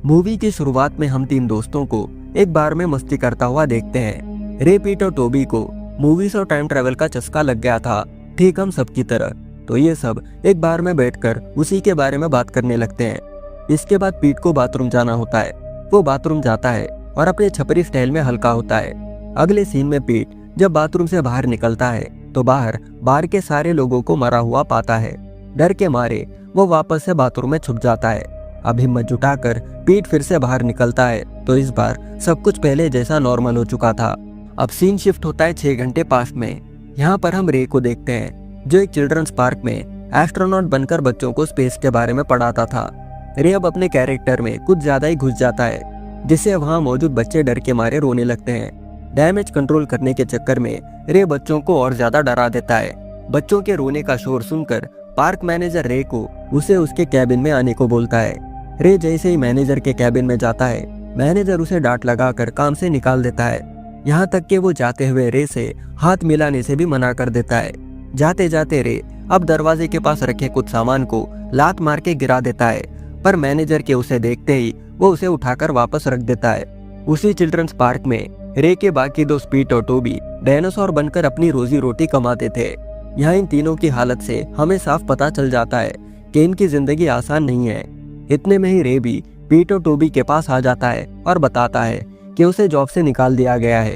Movie की शुरुआत में हम तीन दोस्तों को एक बार में मस्ती करता हुआ देखते हैं। रे, पीट और टोबी को मूवीज और टाइम ट्रेवल का चस्का लग गया था, ठीक हम सबकी तरह। तो ये सब एक बार में बैठकर उसी के बारे में बात करने लगते हैं। इसके बाद पीट को बाथरूम जाना होता है। वो बाथरूम जाता है और अपने छपरी स्टाइल में हल्का होता है। अगले सीन में पीट जब बाथरूम से बाहर निकलता है तो बाहर बार के सारे लोगों को मरा हुआ पाता है। डर के मारे वो वापस से बाथरूम में छुप जाता है। अब हिम्मत जुटाकर पीट फिर से बाहर निकलता है तो इस बार सब कुछ पहले जैसा नॉर्मल हो चुका था। अब सीन शिफ्ट होता है 6 घंटे पास्ट में। यहाँ पर हम रे को देखते हैं जो एक चिल्ड्रंस पार्क में एस्ट्रोनॉट बनकर बच्चों को स्पेस के बारे में पढ़ाता था। रे अब अपने कैरेक्टर में कुछ ज्यादा ही घुस जाता है, जिससे वहाँ मौजूद बच्चे डर के मारे रोने लगते हैं। डैमेज कंट्रोल करने के चक्कर में रे बच्चों को और ज्यादा डरा देता है। बच्चों के रोने का शोर सुनकर पार्क मैनेजर रे को उसे उसके कैबिन में आने को बोलता है। रे जैसे ही मैनेजर के कैबिन में जाता है, मैनेजर उसे डांट लगाकर काम से निकाल देता है। यहाँ तक कि वो जाते हुए रे से हाथ मिलाने से भी मना कर देता है। जाते जाते रे अब दरवाजे के पास रखे कुछ सामान को लात मार के गिरा देता है, पर मैनेजर के उसे देखते ही वो उसे उठाकर वापस रख देता है। उसी चिल्ड्रंस पार्क में रे के बाकी दोस्त पीट और टोबी डायनासोर बनकर अपनी रोजी रोटी कमाते थे। यहाँ इन तीनों की हालत से हमें साफ पता चल जाता है कि इनकी जिंदगी आसान नहीं है। इतने में ही रे भी पीट और टोबी के पास आ जाता है और बताता है कि उसे जॉब से निकाल दिया गया है।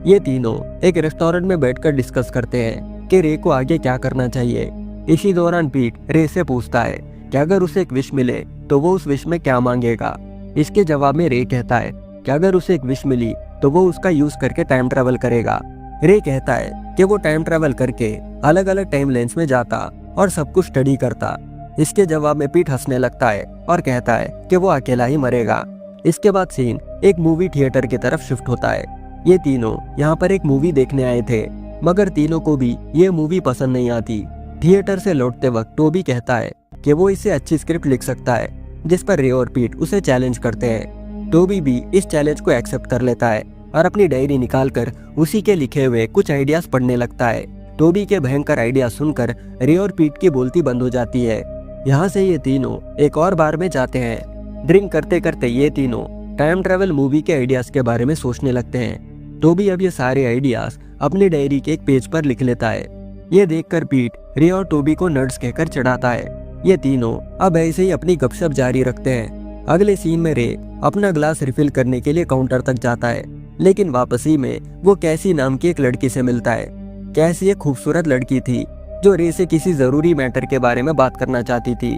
ये तीनों एक रेस्टोरेंट में बैठकर डिस्कस करते हैं कि रे को आगे क्या करना चाहिए। इसी दौरान पीट रे से पूछता है कि अगर उसे एक विश मिले तो वो उस विश में क्या मांगेगा। इसके जवाब में रे कहता है कि अगर उसे एक विश मिली तो वो उसका यूज करके टाइम ट्रेवल करेगा। रे कहता है कि वो टाइम ट्रेवल करके अलग अलग टाइम लेन्स में जाता और सब कुछ स्टडी करता। इसके जवाब में पीट हंसने लगता है और कहता है कि वो अकेला ही मरेगा। इसके बाद सीन एक मूवी थिएटर की तरफ शिफ्ट होता है। ये तीनों यहाँ पर एक मूवी देखने आए थे, मगर तीनों को भी ये मूवी पसंद नहीं आती। थिएटर से लौटते वक्त टोबी कहता है कि वो इससे अच्छी स्क्रिप्ट लिख सकता है, जिस पर रे और पीट उसे चैलेंज करते हैं। टोबी भी इस चैलेंज को एक्सेप्ट कर लेता है और अपनी डायरी निकालकर उसी के लिखे हुए कुछ आइडियाज पढ़ने लगता है। टोबी के भयंकर आइडिया सुनकर रे और पीट की बोलती बंद हो जाती है। यहाँ से ये तीनों एक और बार में जाते हैं। ड्रिंक करते करते ये तीनों टाइम ट्रेवल मूवी के आइडियाज के बारे में सोचने लगते हैं। टोबी अब ये सारे आइडियाज अपनी डायरी के एक पेज पर लिख लेता है। ये देखकर पीट रे और टोबी को नर्ड्स कहकर चढ़ाता है। ये तीनों अब ऐसे ही अपनी गपशप जारी रखते हैं। अगले सीन में रे अपना ग्लास रिफिल करने के लिए काउंटर तक जाता है, लेकिन वापसी में वो कैसी नाम की एक लड़की से मिलता है। कैसी एक खूबसूरत लड़की थी जो रे से किसी जरूरी मैटर के बारे में बात करना चाहती थी।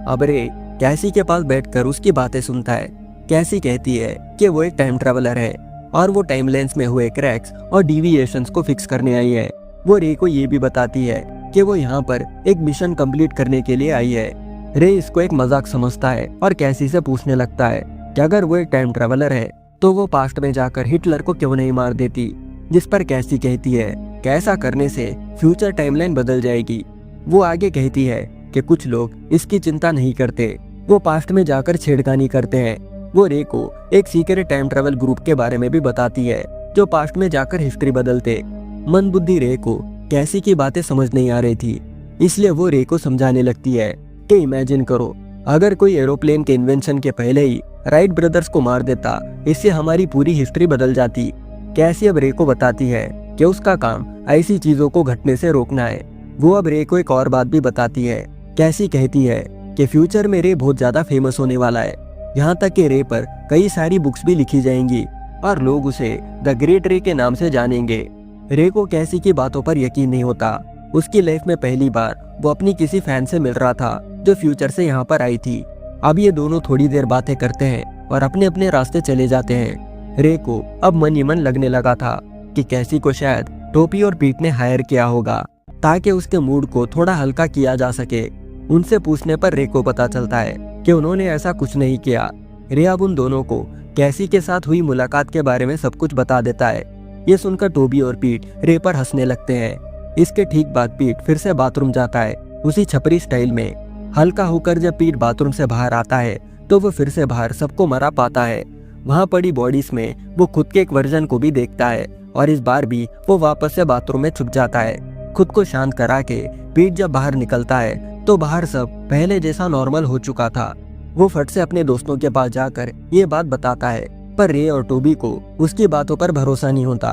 अब रे कैसी के पास बैठकर उसकी बातें सुनता है। कैसी कहती है कि वो एक टाइम ट्रेवलर है और वो टाइम लेंस में हुए क्रैक्स और डिविएशंस को फिक्स करने आई है। वो रे को ये भी बताती है कि वो यहाँ पर एक मिशन कंप्लीट करने के लिए आई है। रे इसको एक मजाक समझता है और कैसी से पूछने लगता है कि अगर वो एक टाइम ट्रेवलर है तो वो पास्ट में जाकर हिटलर को क्यों नहीं मार देती। जिस पर कैसी कहती है कि ऐसा करने से फ्यूचर टाइमलाइन बदल जाएगी। वो आगे कहती है कि कुछ लोग इसकी चिंता नहीं करते, वो पास्ट में जाकर छेड़खानी करते हैं। वो रे को एक सीक्रेट टाइम ट्रेवल ग्रुप के बारे में भी बताती है जो पास्ट में जाकर हिस्ट्री बदलते। मंदबुद्धि रे को कैसी की बातें समझ नहीं आ रही थी, इसलिए वो रे को समझाने लगती है कि इमेजिन करो अगर कोई एरोप्लेन के इन्वेंशन के पहले ही राइट ब्रदर्स को मार देता, इससे हमारी पूरी हिस्ट्री बदल जाती। कैसी अब रे को बताती है कि उसका काम ऐसी चीजों को घटने से रोकना है। वो अब रे को एक और बात भी बताती है। कैसी कहती है कि फ्यूचर में रे बहुत ज्यादा फेमस होने वाला है, यहाँ तक कि रे पर कई सारी बुक्स भी लिखी जाएंगी और लोग उसे द ग्रेट रे के नाम से जानेंगे। रे को कैसी की बातों पर यकीन नहीं होता। उसकी लाइफ में पहली बार वो अपनी किसी फैन से मिल रहा था जो फ्यूचर से यहाँ पर आई थी। अब ये दोनों थोड़ी देर बातें करते हैं और अपने अपने रास्ते चले जाते हैं। रे को अब मन ही मन लगने लगा था कि कैसी को शायद टोपी और पीट ने हायर किया होगा ताकि उसके मूड को थोड़ा हल्का किया जा सके। उनसे पूछने पर रे को पता चलता है कि उन्होंने ऐसा कुछ नहीं किया। रे अब उन दोनों को कैसी के साथ हुई मुलाकात के बारे में सब कुछ बता देता है। ये सुनकर टोबी और पीट रे पर हंसने लगते हैं। इसके ठीक बाद पीट फिर से बाथरूम जाता है उसी छपरी स्टाइल में। हल्का होकर जब पीट बाथरूम से बाहर आता है तो वो फिर से बाहर सबको मरा पाता है। वहाँ पड़ी बॉडीज में वो खुद के एक वर्जन को भी देखता है और इस बार भी वो वापस से बाथरूम में छुप जाता है। खुद को शांत करा के पीट जब बाहर निकलता है तो बाहर सब पहले जैसा नॉर्मल हो चुका था। वो फट से अपने दोस्तों के पास जाकर ये बात बताता है, पर रे और टोबी को उसकी बातों पर भरोसा नहीं होता।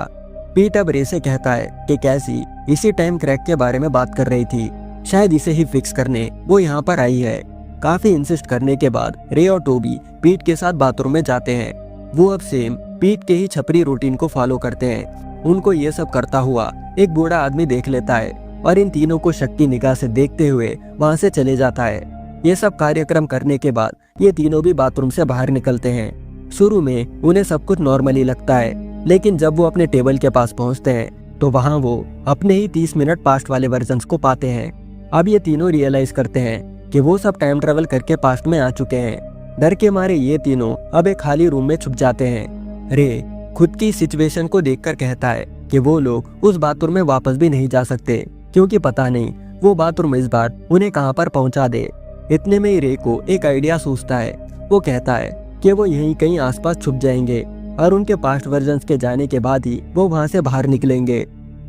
पीट अब रे से कहता है कि कैसी इसी टाइम क्रैक के बारे में बात कर रही थी, शायद इसे ही फिक्स करने वो यहाँ पर आई है। काफी इंसिस्ट करने के बाद रे और टोबी पीट के साथ बाथरूम में जाते हैं। वो अब सेम पीट के ही छपरी रूटीन को फॉलो करते हैं। उनको ये सब करता हुआ एक बूढ़ा आदमी देख लेता है और इन तीनों को शक की निगाह से देखते हुए वहां से चले जाता है। ये सब कार्यक्रम करने के बाद ये तीनों भी बाथरूम से बाहर निकलते हैं। शुरू में उन्हें सब कुछ नॉर्मली लगता है, लेकिन जब वो अपने टेबल के पास पहुंचते हैं तो वहां वो अपने ही 30 मिनट पास्ट वाले वर्जन्स को पाते हैं। अब ये तीनों रियलाइज करते हैं कि वो सब टाइम ट्रेवल करके पास्ट में आ चुके हैं। डर के मारे ये तीनों अब एक खाली रूम में छुप जाते हैं। रे खुद की सिचुएशन को देखकर कहता है कि वो लोग उस बाथरूम में वापस भी नहीं जा सकते, क्योंकि पता नहीं वो बाथरूम इस बार उन्हें कहां पर पहुंचा दे। इतने में ही रे को एक आइडिया सूझता है। वो कहता है कि वो यहीं कहीं आसपास छुप जाएंगे और उनके पास्ट वर्जन्स के जाने के बाद ही वो वहां से बाहर निकलेंगे।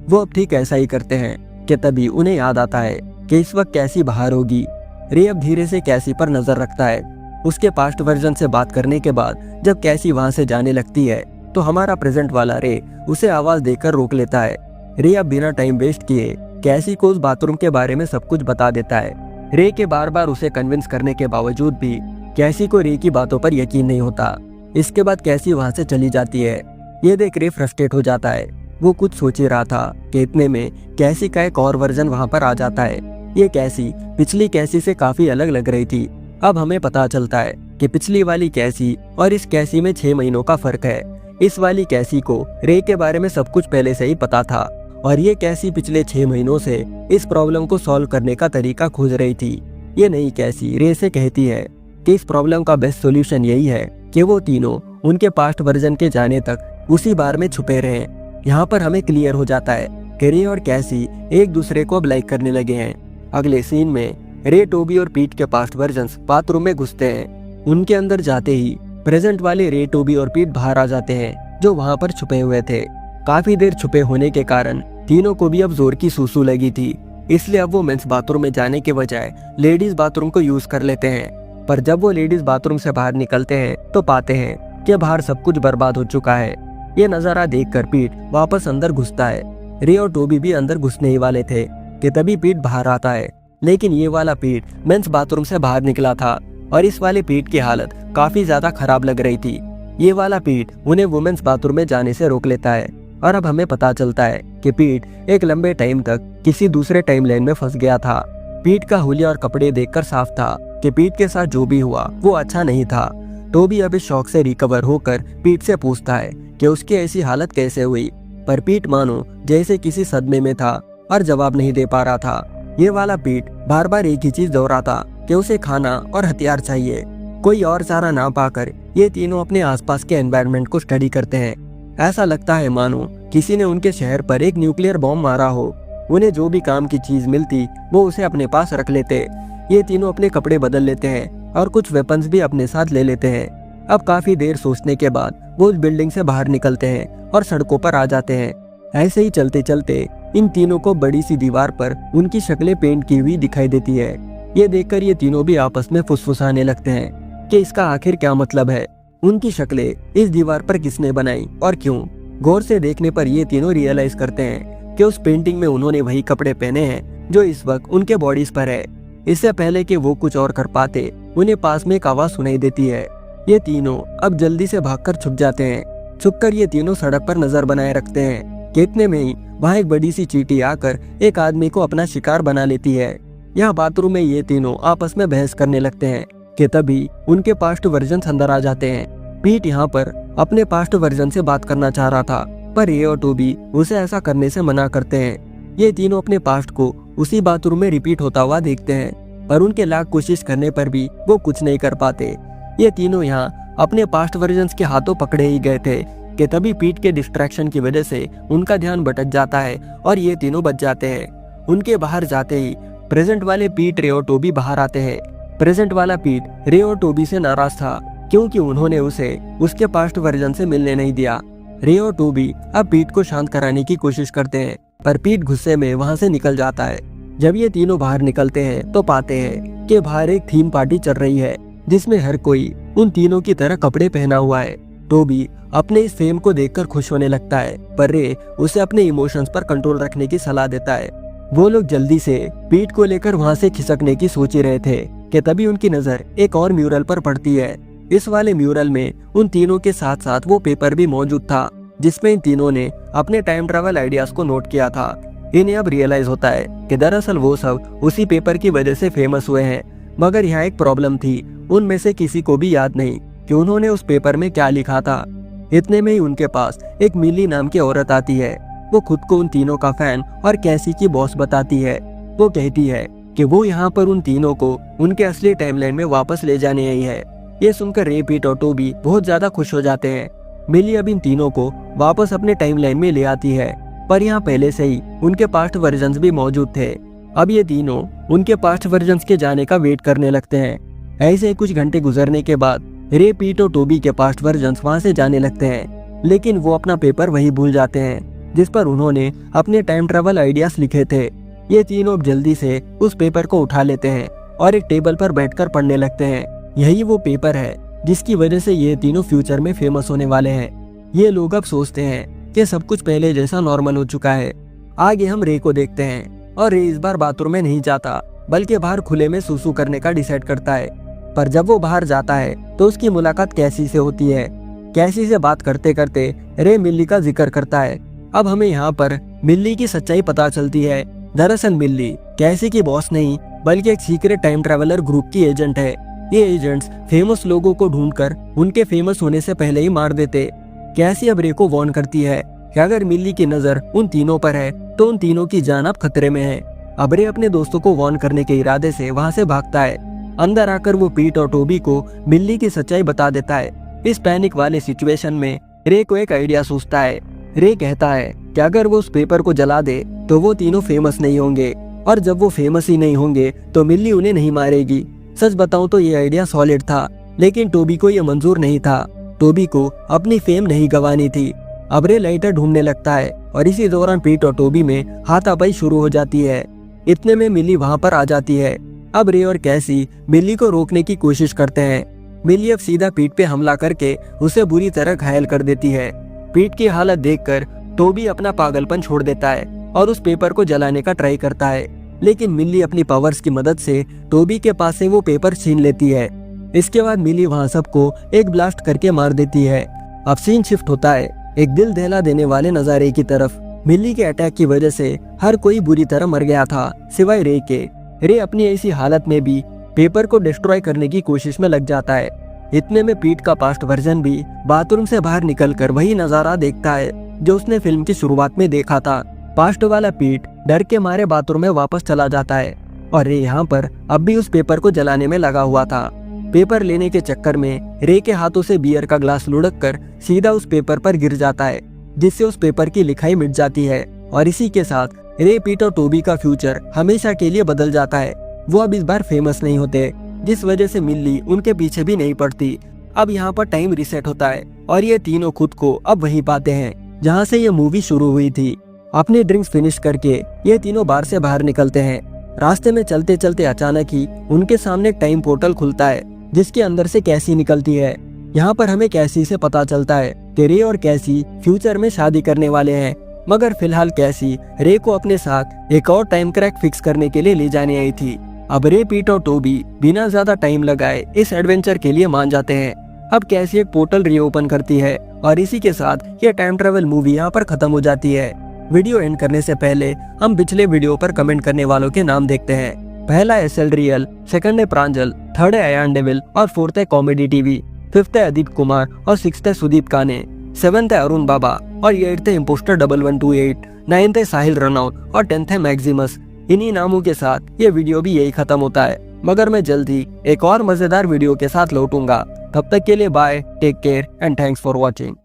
वो अब ठीक ऐसा ही करते हैं कि तभी उन्हें याद आता है कि इस वक्त कैसी बाहर होगी। रे अब धीरे से कैसी पर नजर रखता है। उसके पास्ट वर्जन से बात करने के बाद जब कैसी वहां से जाने लगती है तो हमारा प्रेजेंट वाला रे उसे आवाज देकर रोक लेता है। रे अब बिना टाइम वेस्ट किए कैसी को उस बाथरूम के बारे में सब कुछ बता देता है। रे के बार बार उसे कन्विंस करने के बावजूद भी कैसी को रे की बातों पर यकीन नहीं होता। इसके बाद कैसी वहां से चली जाती है। ये देख रे फ्रस्ट्रेट हो जाता है। वो कुछ सोच ही रहा था कि इतने में कैसी का एक और वर्जन वहां पर आ जाता है। ये कैसी पिछली कैसी से काफी अलग लग रही थी। अब हमें पता चलता है कि पिछली वाली कैसी और इस कैसी में 6 महीनों का फर्क है। इस वाली कैसी को रे के बारे में सब कुछ पहले से ही पता था और ये कैसी पिछले 6 महीनों से इस प्रॉब्लम को सॉल्व करने का तरीका खोज रही थी। ये नई कैसी रे से कहती है कि इस प्रॉब्लम का बेस्ट सॉल्यूशन यही है कि वो तीनों उनके पास्ट वर्जन के जाने तक उसी बार में छुपे रहें। यहाँ पर हमें क्लियर हो जाता है कि रे और कैसी एक दूसरे को अब लाइक करने लगे हैं। अगले सीन में रे, टोबी और पीट के पास्ट वर्जन्स बाथरूम में घुसते हैं। उनके अंदर जाते ही प्रेजेंट वाले रे, टोबी और पीट बाहर आ जाते हैं जो वहाँ पर छुपे हुए थे। काफी देर छुपे होने के कारण तीनों को भी अब जोर की सूसू लगी थी, इसलिए अब वो मेंस बाथरूम में जाने के बजाय लेडीज बाथरूम को यूज कर लेते हैं। पर जब वो लेडीज बाथरूम से बाहर निकलते हैं तो पाते हैं कि बाहर सब कुछ बर्बाद हो चुका है। ये नजारा देखकर पीट वापस अंदर घुसता है। रे और टोबी भी अंदर घुसने ही वाले थे कि तभी पीट बाहर आता है, लेकिन ये वाला पीट मेंस बाथरूम से बाहर निकला था और इस वाले पीट की हालत काफी ज्यादा खराब लग रही थी। ये वाला पीट उन्हें वुमेन्स बाथरूम में जाने से रोक लेता है और अब हमें पता चलता है कि पीट एक लंबे टाइम तक किसी दूसरे टाइम लाइन में फंस गया था। पीट का हुलिया और कपड़े देखकर साफ था कि पीट के साथ जो भी हुआ वो अच्छा नहीं था। टोबी अब इस शौक से रिकवर होकर पीट से पूछता है कि उसकी ऐसी हालत कैसे हुई, पर पीट मानो जैसे किसी सदमे में था और जवाब नहीं दे पा रहा था। ये वाला पीट बार बार एक ही चीज दोहराता कि उसे खाना और हथियार चाहिए। कोई और चारा ना पाकर ये तीनों अपने आसपास के एनवायरनमेंट को स्टडी करते हैं। ऐसा लगता है मानो किसी ने उनके शहर पर एक न्यूक्लियर बॉम्ब मारा हो। उन्हें जो भी काम की चीज मिलती वो उसे अपने पास रख लेते। ये तीनों अपने कपड़े बदल लेते हैं और कुछ वेपन्स भी अपने साथ ले लेते हैं। अब काफी देर सोचने के बाद वो उस बिल्डिंग से बाहर निकलते हैं और सड़कों पर आ जाते हैं। ऐसे ही चलते चलते इन तीनों को बड़ी सी दीवार पर उनकी शक्लें पेंट की हुई दिखाई देती है। ये देखकर ये तीनों भी आपस में फुसफुसाने लगते हैं कि इसका आखिर क्या मतलब है। उनकी शक्लें इस दीवार पर किसने बनाई और क्यों। गौर से देखने पर ये तीनों रियलाइज करते हैं कि उस पेंटिंग में उन्होंने वही कपड़े पहने हैं जो इस वक्त उनके बॉडीज पर है। इससे पहले कि वो कुछ और कर पाते उन्हें पास में एक आवाज सुनाई देती है। ये तीनों अब जल्दी से भागकर छुप जाते हैं। छुपकर ये तीनों सड़क पर नजर बनाए रखते हैं कि इतने में ही वहाँ एक बड़ी सी चींटी आकर एक आदमी को अपना शिकार बना लेती है। यहाँ बाथरूम में ये तीनों आपस में बहस करने लगते हैं कि तभी उनके पास्ट वर्जन अंदर आ जाते हैं। पीट यहाँ पर अपने पास्ट वर्जन से बात करना चाह रहा था, पर रे और टोबी उसे ऐसा करने से मना करते हैं। ये तीनों अपने पास्ट को उसी बाथरूम में रिपीट होता हुआ देखते हैं, पर उनके लाख कोशिश करने पर भी वो कुछ नहीं कर पाते। ये तीनों यहाँ अपने पास्ट वर्जन्स के हाथों पकड़े ही गए थे कि तभी पीट के डिस्ट्रैक्शन की वजह से उनका ध्यान भटक जाता है और ये तीनों बच जाते हैं। उनके बाहर जाते ही प्रेजेंट वाले पीट, रे और टोबी बाहर आते हैं। प्रेजेंट वाला पीट रे और टोबी से नाराज था क्योंकि उन्होंने उसे उसके पास्ट वर्जन से मिलने नहीं दिया। रे और टोबी अब पीट को शांत कराने की कोशिश करते हैं, पर पीट गुस्से में वहां से निकल जाता है। जब ये तीनों बाहर निकलते हैं तो पाते हैं कि बाहर एक थीम पार्टी चल रही है। जिसमें हर कोई उन तीनों की तरह कपड़े पहना हुआ है। टोबी अपने इस फेम को देखकर खुश होने लगता है, पर रे उसे अपने इमोशंस पर कंट्रोल रखने की सलाह देता है। वो लोग जल्दी से पीट को लेकर वहाँ से खिसकने की सोच ही रहे थे कि तभी उनकी नजर एक और म्यूरल पर पड़ती है। इस वाले म्यूरल में उन तीनों के साथ साथ वो पेपर भी मौजूद था जिसमें इन तीनों ने अपने टाइम ट्रैवल आइडियाज को नोट किया था। इन्हें अब रियलाइज होता है कि दरअसल वो सब उसी पेपर की वजह से फेमस हुए हैं। मगर यहाँ एक प्रॉब्लम थी, उनमें से किसी को भी याद नहीं कि उन्होंने उस पेपर में क्या लिखा था। इतने में ही उनके पास एक मिली नाम की औरत आती है। वो खुद को उन तीनों का फैन और कैसी की बॉस बताती है। वो कहती है कि वो यहाँ पर उन तीनों को उनके असली टाइमलाइन में वापस ले जाने आई है। ये सुनकर रे, पीट और टोबी बहुत ज्यादा खुश हो जाते हैं। मिली अब इन तीनों को वापस अपने टाइमलाइन में ले आती है, पर यहाँ पहले से ही उनके पास्ट वर्जन्स भी मौजूद थे। अब ये तीनों उनके पास्ट वर्जन्स के जाने का वेट करने लगते हैं। ऐसे ही कुछ घंटे गुजरने के बाद रे, पीट और टोबी के पास्ट वर्जन्स वहाँ से जाने लगते हैं, लेकिन वो अपना पेपर वही भूल जाते हैं जिस पर उन्होंने अपने टाइम ट्रैवल आइडियाज लिखे थे। ये तीनों जल्दी से उस पेपर को उठा लेते हैं और एक टेबल पर बैठकर पढ़ने लगते हैं। यही वो पेपर है जिसकी वजह से ये तीनों फ्यूचर में फेमस होने वाले हैं। ये लोग अब सोचते हैं कि सब कुछ पहले जैसा नॉर्मल हो चुका है। आगे हम रे को देखते हैं और रे इस बार बाथरूम में नहीं जाता बल्कि बाहर खुले में सूसू करने का डिसाइड करता है। पर जब वो बाहर जाता है तो उसकी मुलाकात कैसी से होती है। कैसी से बात करते करते रे मिल्ली का जिक्र करता है। अब हमें यहाँ पर मिल्ली की सच्चाई पता चलती है। दरअसल मिल्ली कैसी की बॉस नहीं बल्कि एक सीक्रेट टाइम ट्रैवलर ग्रुप की एजेंट है। ये एजेंट्स फेमस लोगों को ढूंढकर उनके फेमस होने से पहले ही मार देते। कैसी अब रे को वार्न करती है कि अगर मिल्ली की नजर उन तीनों पर है तो उन तीनों की जान अब खतरे में है। अब रे अपने दोस्तों को वार्न करने के इरादे से वहाँ से भागता है। अंदर आकर वो पीट और टोबी को मिल्ली की सच्चाई बता देता है। इस पैनिक वाले सिचुएशन में रे को एक आइडिया सूझता है। रे कहता है कि अगर वो उस पेपर को जला दे तो वो तीनों फेमस नहीं होंगे, और जब वो फेमस ही नहीं होंगे तो मिल्ली उन्हें नहीं मारेगी। सच बताऊं तो ये आइडिया सॉलिड था, लेकिन टोबी को ये मंजूर नहीं था। टोबी को अपनी फेम नहीं गंवानी थी। अब रे लाइटर ढूंढने लगता है और इसी दौरान पीट और टोबी में हाथापाई शुरू हो जाती है। इतने में मिल्ली वहाँ पर आ जाती है। अब रे और कैसी मिल्ली को रोकने की कोशिश करते हैं। मिल्ली अब सीधा पीट पे हमला करके उसे बुरी तरह घायल कर देती है। पीट की हालत देखकर टोबी अपना पागलपन छोड़ देता है और उस पेपर को जलाने का ट्राई करता है, लेकिन मिल्ली अपनी पावर्स की मदद से टोबी के पास से वो पेपर छीन लेती है। इसके बाद मिल्ली वहाँ सबको एक ब्लास्ट करके मार देती है। अब सीन शिफ्ट होता है एक दिल दहला देने वाले नजारे की तरफ। मिल्ली के अटैक की वजह से हर कोई बुरी तरह मर गया था सिवाय रे के। रे अपनी ऐसी हालत में भी पेपर को डिस्ट्रॉय करने की कोशिश में लग जाता है। इतने में पीट का पास्ट वर्जन भी बाथरूम से बाहर निकलकर वही नजारा देखता है जो उसने फिल्म की शुरुआत में देखा था। पास्ट वाला पीट डर के मारे बाथरूम में वापस चला जाता है और रे यहाँ पर अब भी उस पेपर को जलाने में लगा हुआ था। पेपर लेने के चक्कर में रे के हाथों से बियर का ग्लास लुढ़क कर सीधा उस पेपर पर गिर जाता है, जिससे उस पेपर की लिखाई मिट जाती है। और इसी के साथ रे, पीट और टोबी का फ्यूचर हमेशा के लिए बदल जाता है। वो अब इस बार फेमस नहीं होते, जिस वजह से मिल्ली उनके पीछे भी नहीं पड़ती। अब यहाँ पर टाइम रिसेट होता है और ये तीनों खुद को अब वहीं पाते हैं जहाँ से ये मूवी शुरू हुई थी। अपने ड्रिंक्स फिनिश करके ये तीनों बार से बाहर निकलते हैं। रास्ते में चलते चलते अचानक ही उनके सामने टाइम पोर्टल खुलता है जिसके अंदर से कैसी निकलती है। यहाँ पर हमें कैसी से पता चलता है कि रे और कैसी फ्यूचर में शादी करने वाले हैं, मगर फिलहाल कैसी रे को अपने साथ एक और टाइम क्रैक फिक्स करने के लिए ले जाने आई थी। अब रे, पीट और टोबी बिना ज्यादा टाइम लगाए इस एडवेंचर के लिए मान जाते हैं। अब कैसी एक पोर्टल रीओपन करती है और इसी के साथ ये टाइम ट्रेवल मूवी यहाँ पर खत्म हो जाती है। वीडियो एंड करने से पहले हम पिछले वीडियो पर कमेंट करने वालों के नाम देखते हैं। पहला है एसएल रियल, सेकंड है प्रांजल, थर्ड है अयान डेविल और फोर्थ है कॉमेडी टीवी, फिफ्थ है अदीप कुमार और सिक्स्थ है सुदीप काने, सेवंथ है अरुण बाबा और एट्थ है इम्पोस्टर 1128, नाइन्थ है साहिल रनौत और 10th है मैक्सिमस। इन्हीं नामों के साथ ये वीडियो भी यही खत्म होता है, मगर मैं जल्द ही एक और मजेदार वीडियो के साथ लौटूंगा। तब तक के लिए bye, take care and thanks for watching.